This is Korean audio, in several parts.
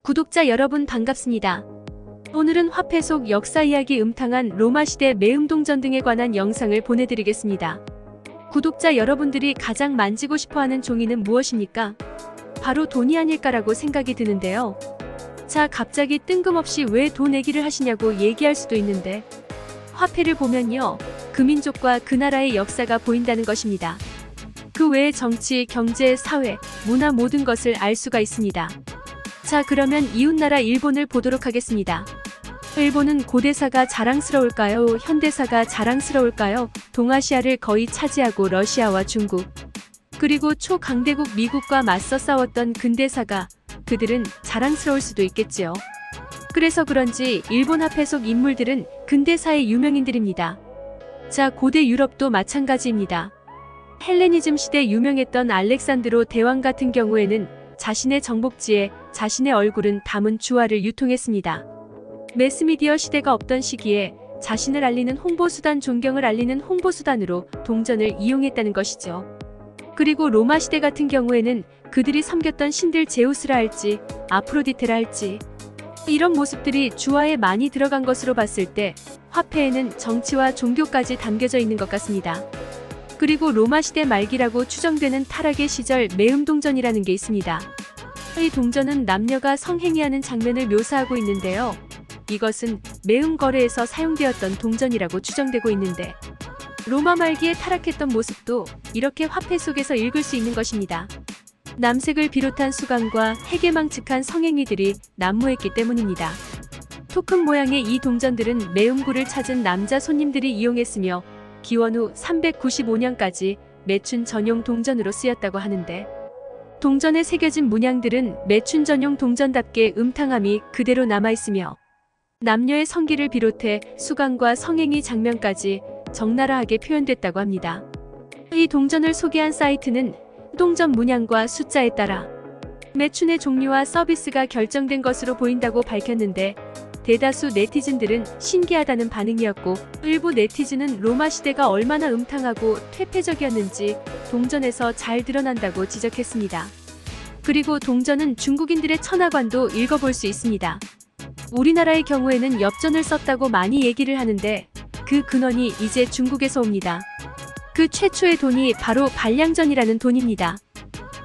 구독자 여러분 반갑습니다. 오늘은 화폐 속 역사 이야기 음탕한 로마시대 매음동전 등에 관한 영상을 보내드리겠습니다. 구독자 여러분들이 가장 만지고 싶어하는 종이는 무엇입니까? 바로 돈이 아닐까라고 생각이 드는데요. 자, 갑자기 뜬금없이 왜 돈 얘기를 하시냐고 얘기할 수도 있는데, 화폐를 보면요, 그 민족과 그 나라의 역사가 보인다는 것입니다. 그 외의 정치, 경제, 사회, 문화 모든 것을 알 수가 있습니다. 자, 그러면 이웃나라 일본을 보도록 하겠습니다. 일본은 고대사가 자랑스러울까요? 현대사가 자랑스러울까요? 동아시아를 거의 차지하고 러시아와 중국, 그리고 초강대국 미국과 맞서 싸웠던 근대사가, 그들은 자랑스러울 수도 있겠지요. 그래서 그런지 일본 화폐 속 인물들은 근대사의 유명인들입니다. 자, 고대 유럽도 마찬가지입니다. 헬레니즘 시대 유명했던 알렉산드로 대왕 같은 경우에는 자신의 정복지에 자신의 얼굴은 담은 주화를 유통했습니다. 매스미디어 시대가 없던 시기에 자신을 알리는 홍보수단, 존경을 알리는 홍보수단으로 동전을 이용했다는 것이죠. 그리고 로마 시대 같은 경우에는 그들이 섬겼던 신들 제우스라 할지 아프로디테라 할지 이런 모습들이 주화에 많이 들어간 것으로 봤을 때 화폐에는 정치와 종교까지 담겨져 있는 것 같습니다. 그리고 로마 시대 말기라고 추정되는 타락의 시절 매음동전이라는 게 있습니다. 이 동전은 남녀가 성행위하는 장면을 묘사하고 있는데요. 이것은 매음 거래에서 사용되었던 동전이라고 추정되고 있는데, 로마 말기에 타락했던 모습도 이렇게 화폐 속에서 읽을 수 있는 것입니다. 남색을 비롯한 수강과 해괴망측한 성행위들이 난무했기 때문입니다. 토큰 모양의 이 동전들은 매음구를 찾은 남자 손님들이 이용했으며 기원 후 395년까지 매춘 전용 동전으로 쓰였다고 하는데, 동전에 새겨진 문양들은 매춘 전용 동전답게 음탕함이 그대로 남아있으며 남녀의 성기를 비롯해 수강과 성행위 장면까지 적나라하게 표현됐다고 합니다. 이 동전을 소개한 사이트는 동전 문양과 숫자에 따라 매춘의 종류와 서비스가 결정된 것으로 보인다고 밝혔는데, 대다수 네티즌들은 신기하다는 반응이었고, 일부 네티즌은 로마 시대가 얼마나 음탕하고 퇴폐적이었는지 동전에서 잘 드러난다고 지적했습니다. 그리고 동전은 중국인들의 천하관도 읽어볼 수 있습니다. 우리나라의 경우에는 엽전을 썼다고 많이 얘기를 하는데, 그 근원이 이제 중국에서 옵니다. 그 최초의 돈이 바로 반량전이라는 돈입니다.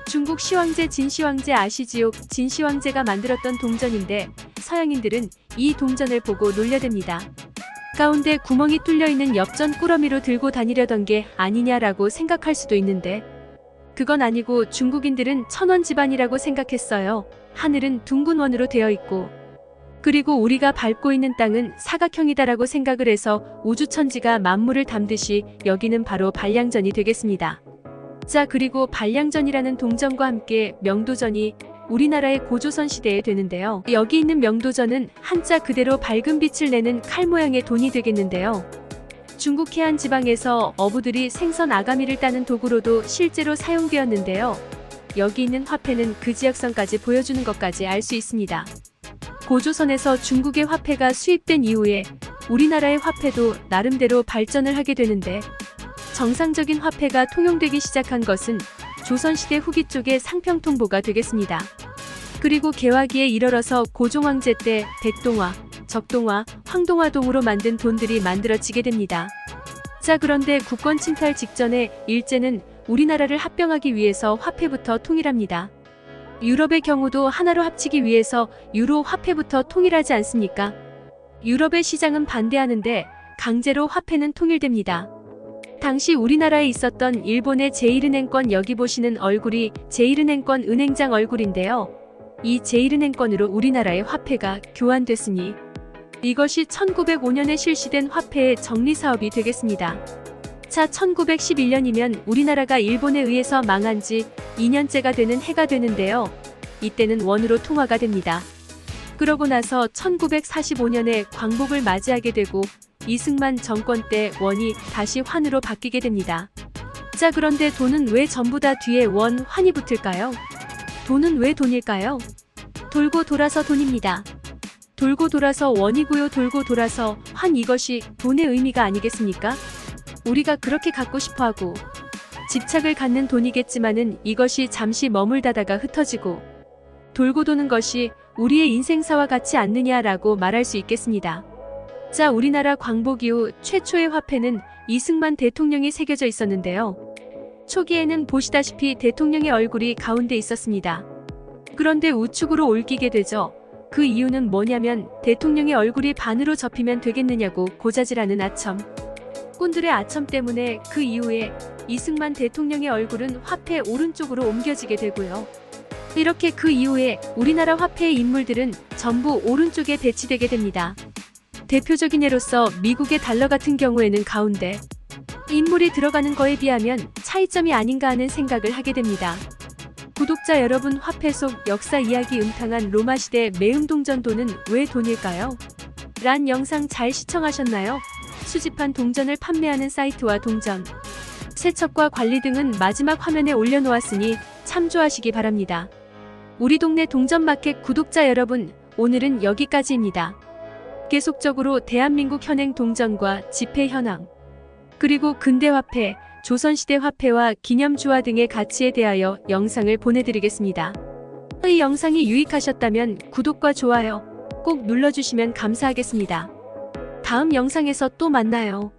중국 시황제 진시황제 아시지요? 진시황제가 만들었던 동전인데, 서양인들은 이 동전을 보고 놀려댑니다. 가운데 구멍이 뚫려있는 엽전 꾸러미로 들고 다니려던 게 아니냐라고 생각할 수도 있는데, 그건 아니고 중국인들은 천원 집안이라고 생각했어요. 하늘은 둥근 원으로 되어 있고, 그리고 우리가 밟고 있는 땅은 사각형이다라고 생각을 해서 우주천지가 만물을 담듯이 여기는 바로 반량전이 되겠습니다. 자, 그리고 반량전이라는 동전과 함께 명도전이 우리나라의 고조선 시대에 되는데요. 여기 있는 명도전은 한자 그대로 밝은 빛을 내는 칼 모양의 돈이 되겠는데요. 중국 해안 지방에서 어부들이 생선 아가미를 따는 도구로도 실제로 사용되었는데요. 여기 있는 화폐는 그 지역선까지 보여주는 것까지 알 수 있습니다. 고조선에서 중국의 화폐가 수입된 이후에 우리나라의 화폐도 나름대로 발전을 하게 되는데, 정상적인 화폐가 통용되기 시작한 것은 조선시대 후기 쪽의 상평통보가 되겠습니다. 그리고 개화기에 이르러서 고종황제 때 백동화, 적동화, 황동화동으로 만든 돈들이 만들어지게 됩니다. 자, 그런데 국권 침탈 직전에 일제는 우리나라를 합병하기 위해서 화폐부터 통일합니다. 유럽의 경우도 하나로 합치기 위해서 유로 화폐부터 통일하지 않습니까? 유럽의 시장은 반대하는데 강제로 화폐는 통일됩니다. 당시 우리나라에 있었던 일본의 제1은행권, 여기 보시는 얼굴이 제1은행권 은행장 얼굴인데요. 이 제1은행권으로 우리나라의 화폐가 교환됐으니 이것이 1905년에 실시된 화폐의 정리사업이 되겠습니다. 자, 1911년이면 우리나라가 일본에 의해서 망한 지 2년째가 되는 해가 되는데요. 이때는 원으로 통화가 됩니다. 그러고 나서 1945년에 광복을 맞이하게 되고 이승만 정권 때 원이 다시 환으로 바뀌게 됩니다. 자, 그런데 돈은 왜 전부 다 뒤에 원, 환이 붙을까요? 돈은 왜 돈일까요? 돌고 돌아서 돈입니다. 돌고 돌아서 원이고요. 돌고 돌아서 환, 이것이 돈의 의미가 아니겠습니까? 우리가 그렇게 갖고 싶어하고 집착을 갖는 돈이겠지만은 이것이 잠시 머물다다가 흩어지고 돌고 도는 것이 우리의 인생사와 같지 않느냐라고 말할 수 있겠습니다. 자, 우리나라 광복 이후 최초의 화폐는 이승만 대통령이 새겨져 있었는데요. 초기에는 보시다시피 대통령의 얼굴이 가운데 있었습니다. 그런데 우측으로 옮기게 되죠. 그 이유는 뭐냐면 대통령의 얼굴이 반으로 접히면 되겠느냐고 고자질하는 아첨. 꾼들의 아첨 때문에 그 이후에 이승만 대통령의 얼굴은 화폐 오른쪽으로 옮겨지게 되고요. 이렇게 그 이후에 우리나라 화폐의 인물들은 전부 오른쪽에 배치되게 됩니다. 대표적인 예로서 미국의 달러 같은 경우에는 가운데 인물이 들어가는 거에 비하면 차이점이 아닌가 하는 생각을 하게 됩니다. 구독자 여러분, 화폐 속 역사 이야기 음탕한 로마시대 매음동전돈은 왜 돈일까요? 란 영상 잘 시청하셨나요? 수집한 동전을 판매하는 사이트와 동전, 세척과 관리 등은 마지막 화면에 올려놓았으니 참조하시기 바랍니다. 우리 동네 동전마켓 구독자 여러분, 오늘은 여기까지입니다. 계속적으로 대한민국 현행 동전과 지폐 현황, 그리고 근대화폐, 조선시대 화폐와 기념주화 등의 가치에 대하여 영상을 보내드리겠습니다. 이 영상이 유익하셨다면 구독과 좋아요 꼭 눌러주시면 감사하겠습니다. 다음 영상에서 또 만나요.